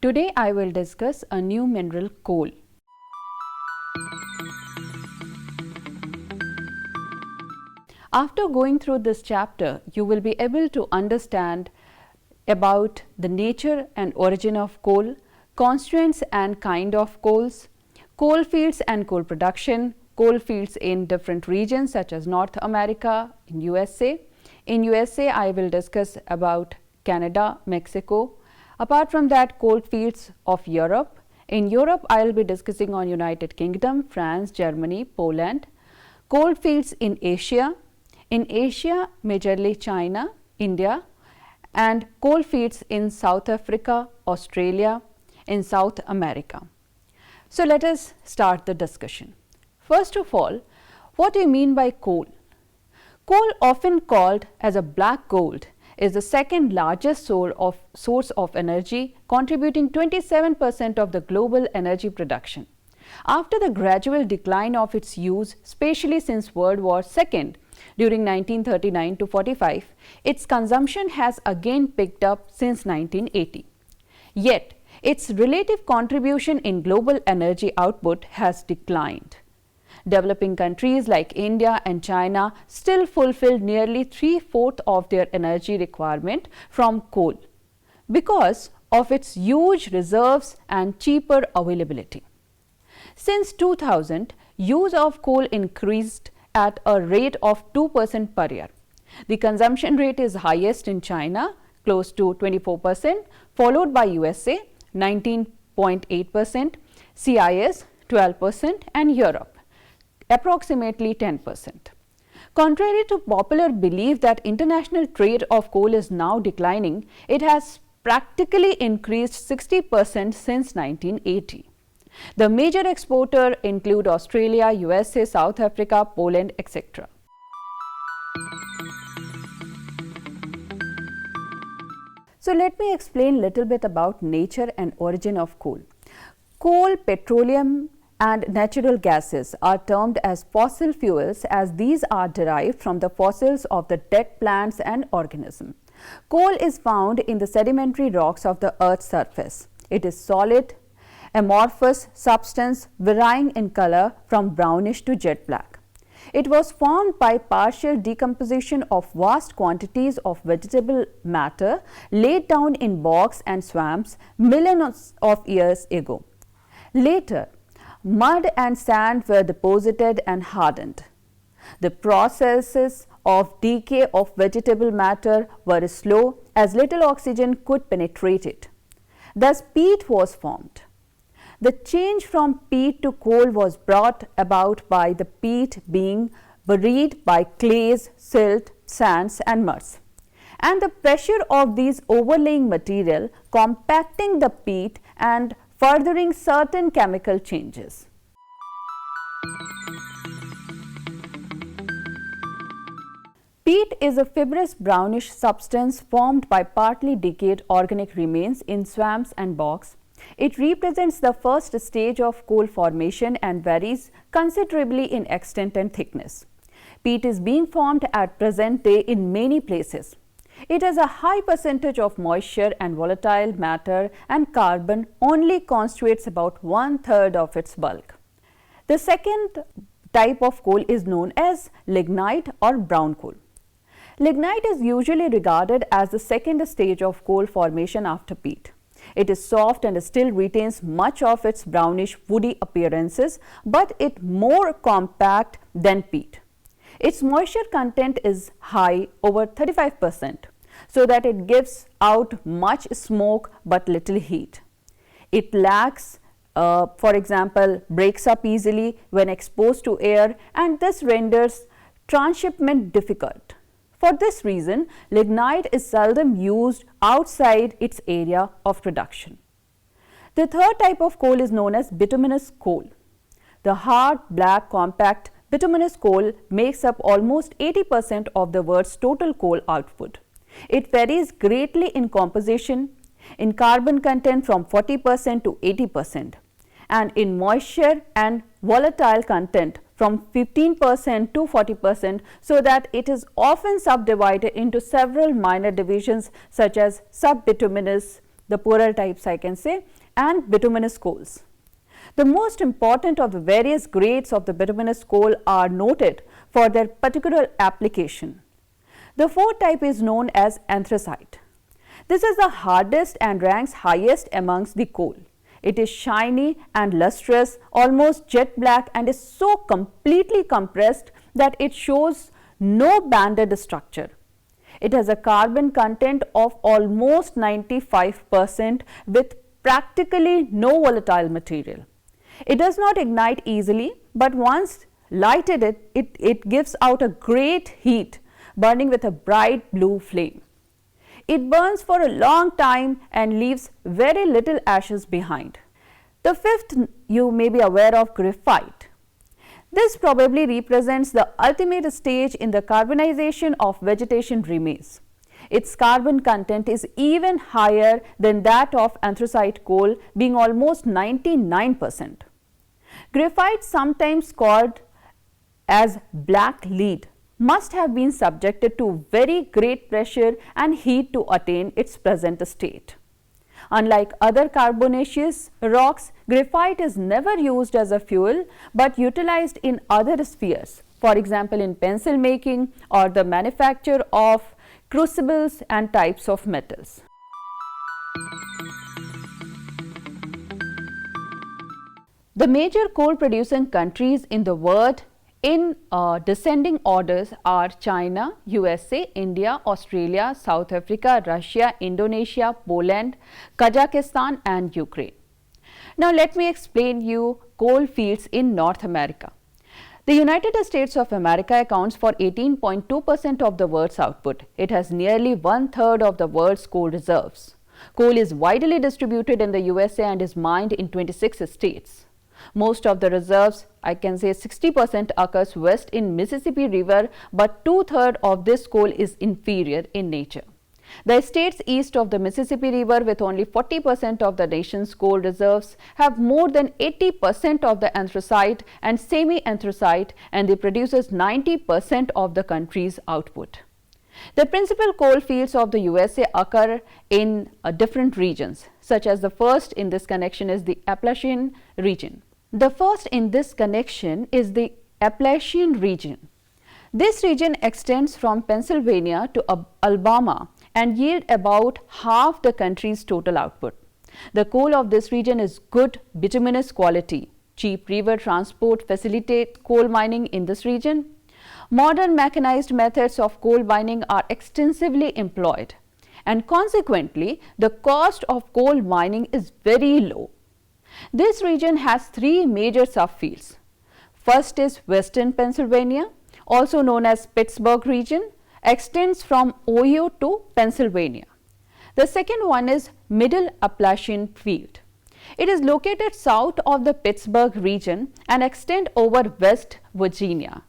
Today I will discuss a new mineral, coal. After going through this chapter, you will be able to understand about the nature and origin of coal, constituents and kind of coals, coal fields and coal production, coal fields in different regions such as North America, in USA. In USA, I will discuss about Canada, Mexico. Apart from that, coal fields of Europe. In Europe, I will be discussing on United Kingdom, France, Germany, Poland. Coal fields in Asia. In Asia, majorly China, India, and coal fields in South Africa, Australia, in South America. So let us start the discussion. First of all, what do you mean by coal? Coal, often called as a black gold, is the second largest source of energy, contributing 27% of the global energy production. After the gradual decline of its use, especially since World War II during 1939 to 45, its consumption has again picked up since 1980. Yet, its relative contribution in global energy output has declined. Developing countries like India and China still fulfill nearly 3/4 of their energy requirement from coal because of its huge reserves and cheaper availability. Since 2000, use of coal increased at a rate of 2% per year. The consumption rate is highest in China, close to 24%, followed by USA, 19.8%, CIS, 12%, and Europe, approximately 10%. Contrary to popular belief that international trade of coal is now declining, it has practically increased 60% since 1980. The major exporters include Australia, USA, South Africa, Poland, etc. So let me explain a little bit about nature and origin of coal. Coal, petroleum, and natural gases are termed as fossil fuels as these are derived from the fossils of the dead plants and organisms. Coal is found in the sedimentary rocks of the Earth's surface. It is solid, amorphous substance varying in color from brownish to jet black. It was formed by partial decomposition of vast quantities of vegetable matter laid down in bogs and swamps millions of years ago. Later, mud and sand were deposited and hardened. The processes of decay of vegetable matter were slow as little oxygen could penetrate it. Thus, peat was formed. The change from peat to coal was brought about by the peat being buried by clays, silt, sands, and muds, and the pressure of these overlaying material compacting the peat and furthering certain chemical changes. Peat is a fibrous brownish substance formed by partly decayed organic remains in swamps and bogs. It represents the first stage of coal formation and varies considerably in extent and thickness. Peat is being formed at present day in many places. It has a high percentage of moisture and volatile matter, and carbon only constitutes about 1/3 of its bulk. The second type of coal is known as lignite or brown coal. Lignite is usually regarded as the second stage of coal formation after peat. It is soft and still retains much of its brownish woody appearances, but it more compact than peat. Its moisture content is high, over 35%, so that it gives out much smoke but little heat. It lacks, for example, breaks up easily when exposed to air, and this renders transshipment difficult. For this reason, lignite is seldom used outside its area of production. The third type of coal is known as bituminous coal. The hard, black, compact bituminous coal makes up almost 80% of the world's total coal output. It varies greatly in composition, in carbon content from 40% to 80%, and in moisture and volatile content from 15% to 40%, so that it is often subdivided into several minor divisions such as subbituminous, the poorer types I can say, and bituminous coals. The most important of the various grades of the bituminous coal are noted for their particular application. The fourth type is known as anthracite. This is the hardest and ranks highest amongst the coal. It is shiny and lustrous, almost jet black, and is so completely compressed that it shows no banded structure. It has a carbon content of almost 95% with practically no volatile material. It does not ignite easily, but once lighted it gives out a great heat, burning with a bright blue flame. It burns for a long time and leaves very little ashes behind. The fifth you may be aware of, graphite. This probably represents the ultimate stage in the carbonization of vegetation remains. Its carbon content is even higher than that of anthracite coal, being almost 99%. Graphite, sometimes called as black lead, must have been subjected to very great pressure and heat to attain its present state. Unlike other carbonaceous rocks, graphite is never used as a fuel but utilized in other spheres, for example in pencil making or the manufacture of crucibles and types of metals. The major coal producing countries in the world in descending orders are China, USA, India, Australia, South Africa, Russia, Indonesia, Poland, Kazakhstan and Ukraine. Now let me explain you coal fields in North America. The United States of America accounts for 18.2% of the world's output. It has nearly 1/3 of the world's coal reserves. Coal is widely distributed in the USA and is mined in 26 states. Most of the reserves, I can say 60%, occurs west in Mississippi River, but 2/3 of this coal is inferior in nature. The states east of the Mississippi River, with only 40% of the nation's coal reserves, have more than 80% of the anthracite and semi-anthracite, and they produces 90% of the country's output. The principal coal fields of the USA occur in different regions, such as the first in this connection is the Appalachian region. This region extends from Pennsylvania to Alabama and yield about half the country's total output. The coal of this region is good bituminous quality. Cheap river transport facilitates coal mining in this region. Modern mechanized methods of coal mining are extensively employed, and consequently the cost of coal mining is very low. This region has 3 major subfields. First is Western Pennsylvania, also known as Pittsburgh region, extends from Ohio to Pennsylvania. The second one is Middle Appalachian field. It is located south of the Pittsburgh region and extend over West Virginia.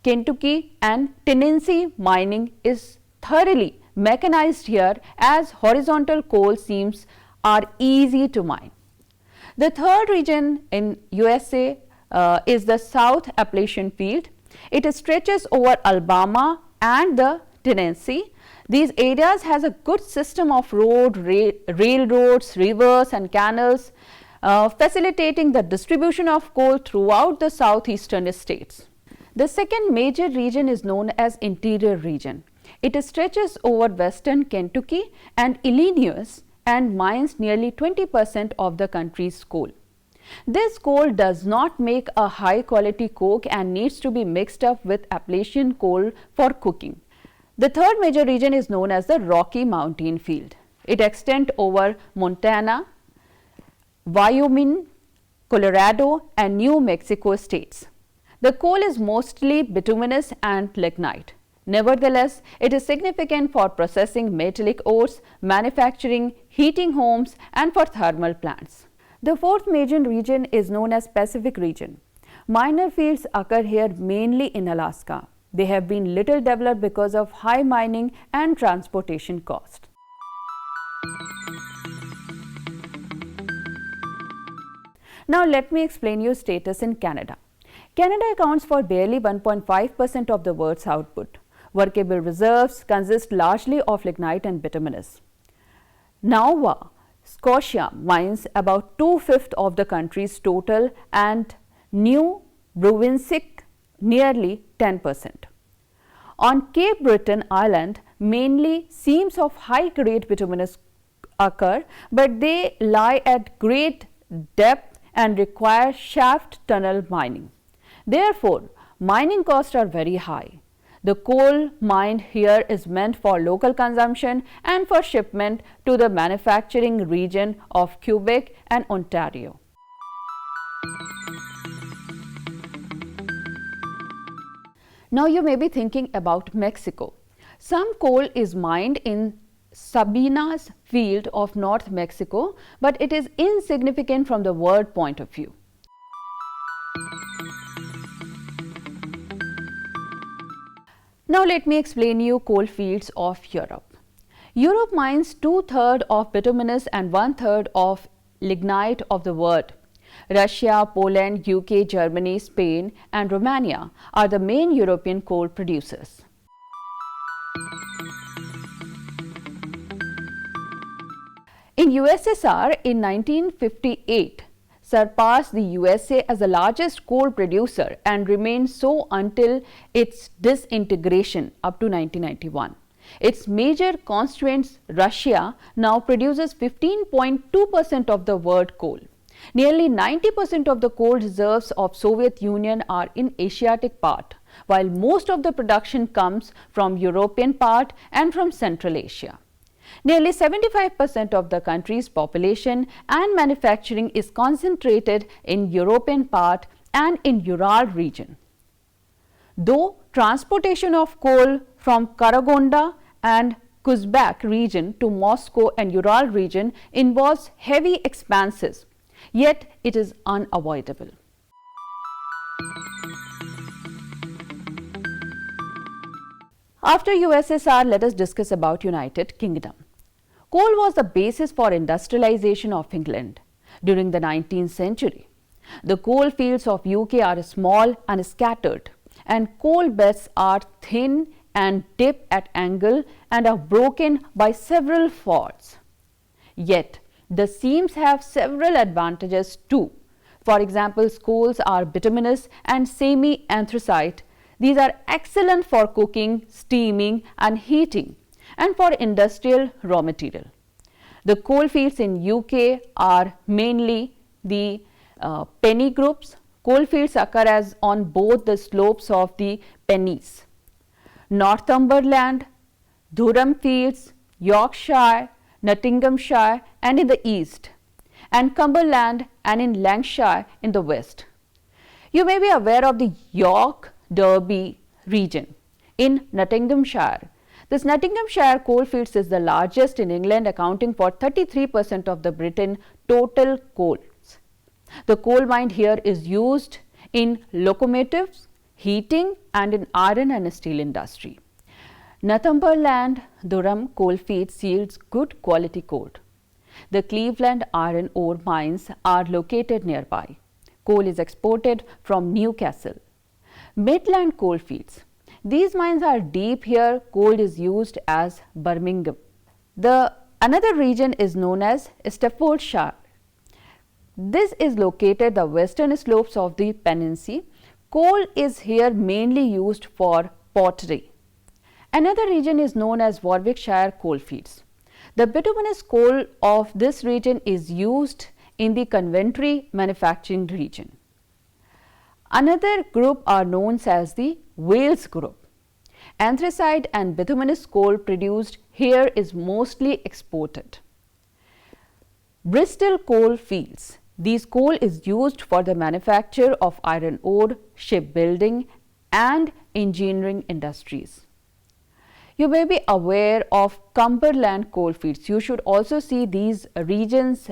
Kentucky and Tennessee mining is thoroughly mechanized here, as horizontal coal seams are easy to mine. The third region in USA is the South Appalachian field. It stretches over Alabama and the Tennessee. These areas has a good system of railroads, rivers and canals, facilitating the distribution of coal throughout the southeastern states. The second major region is known as Interior region. It stretches over western Kentucky and Illinois and mines nearly 20% of the country's coal. This coal does not make a high quality coke and needs to be mixed up with Appalachian coal for cooking. The third major region is known as the Rocky Mountain field. It extends over Montana, Wyoming, Colorado and New Mexico states. The coal is mostly bituminous and lignite. Nevertheless, it is significant for processing metallic ores, manufacturing, heating homes and for thermal plants. The fourth major region is known as Pacific region. Minor fields occur here mainly in Alaska. They have been little developed because of high mining and transportation costs. Now let me explain your status in Canada. Canada accounts for barely 1.5% of the world's output. Workable reserves consist largely of lignite and bituminous. 𝗫𝗏 Scotia mines about 2/5 of the country's total and New Brunswick nearly 10%. On Cape Breton Island, mainly seams of high-grade bituminous occur, but they lie at great depth and require shaft tunnel mining. Therefore, mining costs are very high. The coal mined here is meant for local consumption and for shipment to the manufacturing region of Quebec and Ontario. Now you may be thinking about Mexico. Some coal is mined in Sabina's field of North Mexico, but it is insignificant from the word point of view. Now let me explain you coal fields of Europe. Europe mines 2/3 of bituminous and 1/3 of lignite of the world. Russia, Poland, UK, Germany, Spain and Romania are the main European coal producers. In USSR in 1958, surpassed the USA as the largest coal producer and remained so until its disintegration up to 1991. Its major constituents, Russia, now produces 15.2% of the world coal. Nearly 90% of the coal reserves of Soviet Union are in Asiatic part, while most of the production comes from European part and from Central Asia. Nearly 75% of the country's population and manufacturing is concentrated in European part and in Ural region. Though transportation of coal from Karagonda and Kuzbek region to Moscow and Ural region involves heavy expenses, yet it is unavoidable. After USSR, let us discuss about United Kingdom. Coal was the basis for industrialization of England during the 19th century. The coal fields of UK are small and scattered, and coal belts are thin and dip at angle and are broken by several faults. Yet, the seams have several advantages too. For example, coals are bituminous and semi-anthracite. These are excellent for cooking, steaming and heating and for industrial raw material. The coal fields in UK are mainly the penny groups. Coal fields occur as on both the slopes of the Pennines. Northumberland, Durham fields, Yorkshire, Nottinghamshire and in the east, and Cumberland and in Lancashire in the west. You may be aware of the York Derby region in Nottinghamshire. This Nottinghamshire coalfields is the largest in England, accounting for 33% of the Britain total coals. The coal mined here is used in locomotives, heating and in iron and steel industry. Northumberland Durham coalfields yields good quality coal. The Cleveland iron ore mines are located nearby. Coal is exported from Newcastle. Midland coalfields. These mines are deep here. Coal is used as Birmingham. Another region is known as Staffordshire. This is located the western slopes of the Peninsula. Coal is here mainly used for pottery. Another region is known as Warwickshire coalfields. The bituminous coal of this region is used in the Coventry manufacturing region. Another group are known as the Wales group. Anthracite and bituminous coal produced here is mostly exported. Bristol coal fields. These coal is used for the manufacture of iron ore, shipbuilding and engineering industries. You may be aware of Cumberland coalfields. You should also see these regions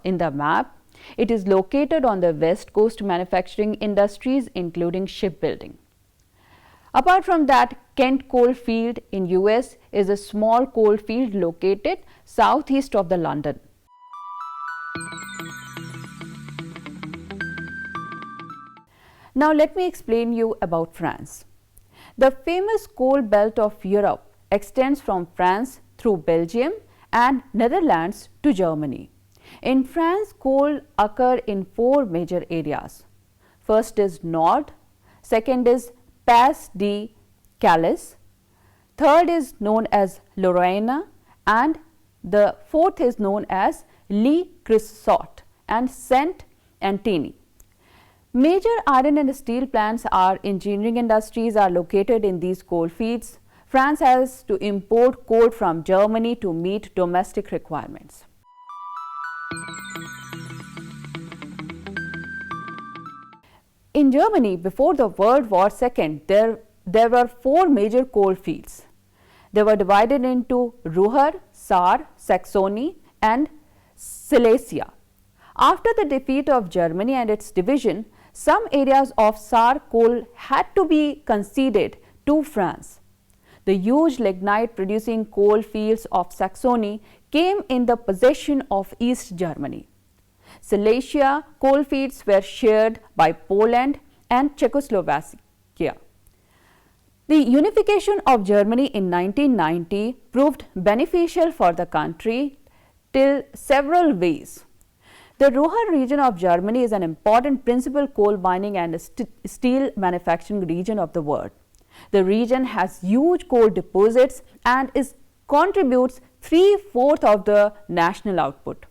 in the map. It is located on the west coast manufacturing industries including shipbuilding. Apart from that, Kent coalfield in US is a small coalfield located southeast of the London. Now let me explain you about France. The famous coal belt of Europe extends from France through Belgium and Netherlands to Germany. In France, coal occur in 4 major areas. First is Nord, second is Pays de Calais, third is known as Lorraine, and the fourth is known as 𝗧 and Saint-Antony. Major iron and steel plants are engineering industries are located in these coal fields. France has to import coal from Germany to meet domestic requirements. In Germany, before the World War II, there were 4 major coal fields. They were divided into Ruhr, Saar, Saxony and Silesia. After the defeat of Germany and its division, some areas of Saar coal had to be conceded to France. The huge lignite producing coal fields of Saxony came in the possession of East Germany. Silesia coal fields were shared by Poland and Czechoslovakia. The unification of Germany in 1990 proved beneficial for the country till several ways. The Ruhr region of Germany is an important principal coal mining and steel manufacturing region of the world. The region has huge coal deposits and contributes 3/4 of the national output.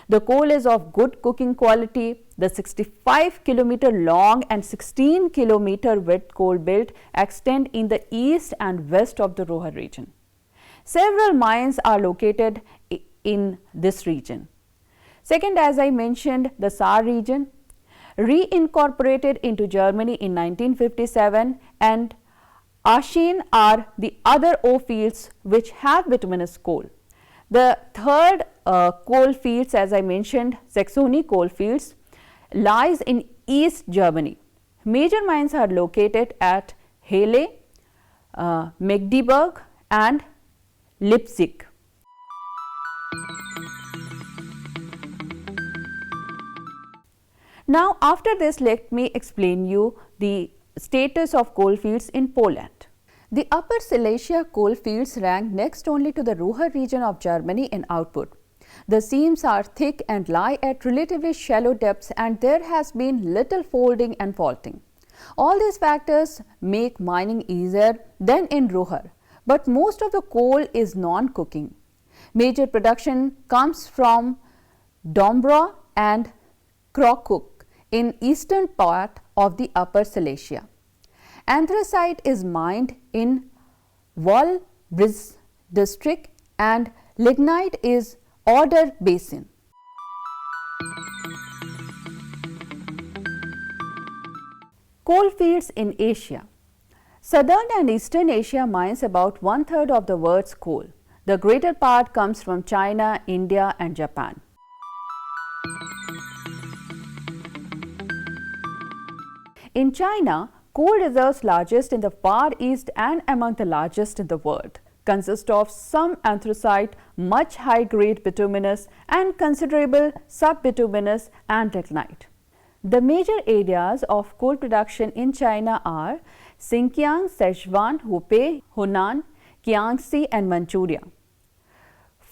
The coal is of good cooking quality. The 65-kilometer long and 16-kilometer width coal belt extend in the east and west of the Ruhr region. Several mines are located in this region. Second, as I mentioned, the Saar region reincorporated into Germany in 1957, and Aachen are the other ore fields which have bituminous coal. The third coal fields, as I mentioned, Saxony coal fields, lies in East Germany. Major mines are located at Halle, Magdeburg and Leipzig. Now, after this, let me explain you the status of coal fields in Poland. The Upper Silesia coal fields rank next only to the Ruhr region of Germany in output. The seams are thick and lie at relatively shallow depths, and there has been little folding and faulting. All these factors make mining easier than in Ruhr, but most of the coal is non-cooking. Major production comes from Dąbrowa and Kraków in eastern part of the Upper Silesia. Anthracite is mined in 𝗪𝗏𝗪 district and lignite is Oder basin. Coal fields in Asia. Southern and Eastern Asia mines about 1/3 of the world's coal. The greater part comes from China, India and Japan. In China, coal reserves largest in the Far East and among the largest in the world, consist of some anthracite, much high-grade bituminous and considerable subbituminous and lignite. The major areas of coal production in China are Xinjiang, Sichuan, Hubei, Hunan, Jiangxi and Manchuria.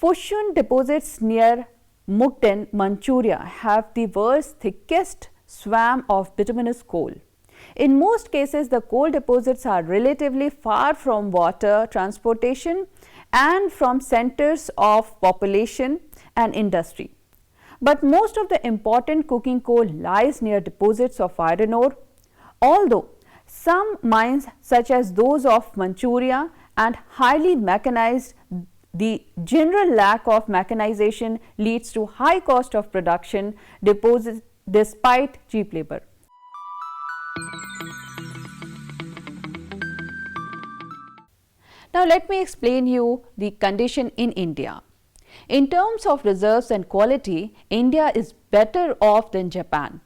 Fushun deposits near Mukden, Manchuria have the world's thickest swamp of bituminous coal. In most cases, the coal deposits are relatively far from water transportation and from centers of population and industry. But most of the important coking coal lies near deposits of iron ore, although some mines such as those of Manchuria and highly mechanized, the general lack of mechanization leads to high cost of production deposits despite cheap labor. Now, let me explain you the condition in India. In terms of reserves and quality, India is better off than Japan.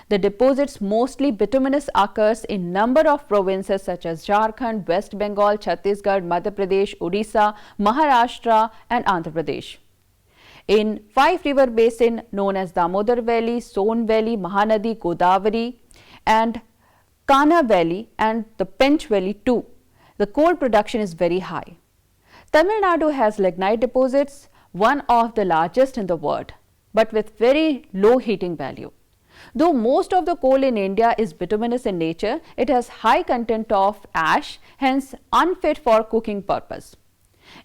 The deposits mostly bituminous occurs in number of provinces such as Jharkhand, West Bengal, Chhattisgarh, Madhya Pradesh, Odisha, Maharashtra and Andhra Pradesh. In 5 river basin known as Damodar Valley, Son Valley, Mahanadi, Godavari and Kanha Valley and the Pench Valley too, the coal production is very high. Tamil Nadu has lignite deposits, one of the largest in the world. but with very low heating value. Though most of the coal in India is bituminous in nature, it has high content of ash, hence unfit for cooking purpose.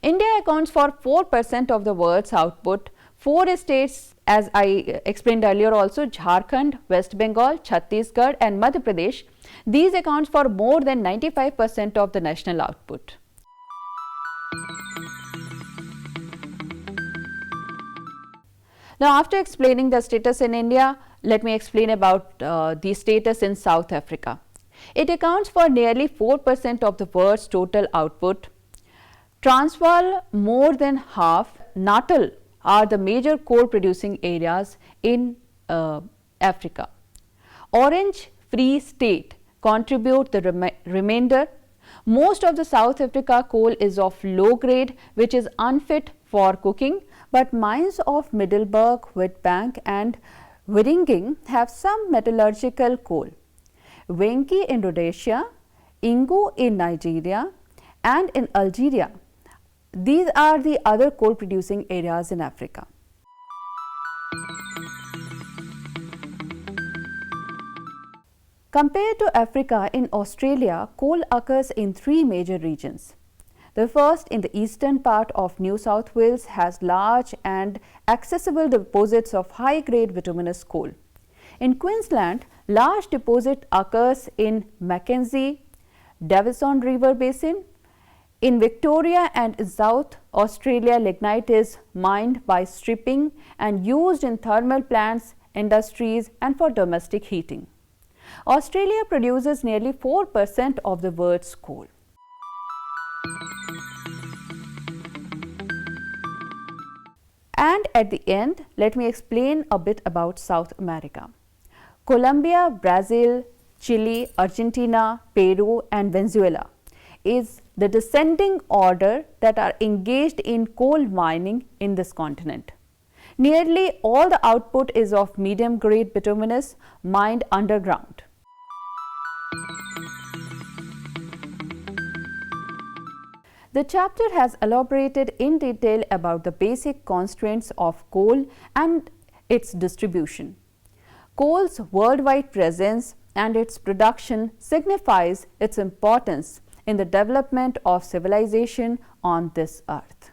India accounts for 4% of the world's output. 4 states, as I explained earlier also, Jharkhand, West Bengal, Chhattisgarh and Madhya Pradesh, these accounts for more than 95% of the national output. Now, after explaining the status in India, let me explain about the status in South Africa. It accounts for nearly 4% of the world's total output. Transvaal more than half, Natal are the major coal producing areas in Africa. Orange Free State contribute the remainder. Most of the South Africa coal is of low grade, which is unfit for cooking, but mines of Middelburg, Witbank and Wieringen have some metallurgical coal. Wenki in Rhodesia, Ingu in Nigeria and in Algeria. These are the other coal producing areas in Africa. Compared to Africa, in Australia, coal occurs in 3 major regions. The first, in the eastern part of New South Wales, has large and accessible deposits of high-grade bituminous coal. In Queensland, large deposit occurs in Mackenzie, Davison River Basin. In Victoria and South Australia, lignite is mined by stripping and used in thermal plants, industries and for domestic heating. Australia produces nearly 4% of the world's coal. And at the end, let me explain a bit about South America. Colombia, Brazil, Chile, Argentina, Peru and Venezuela is the descending order that are engaged in coal mining in this continent. Nearly all the output is of medium grade bituminous mined underground. The chapter has elaborated in detail about the basic constraints of coal and its distribution. Coal's worldwide presence and its production signifies its importance in the development of civilization on this earth.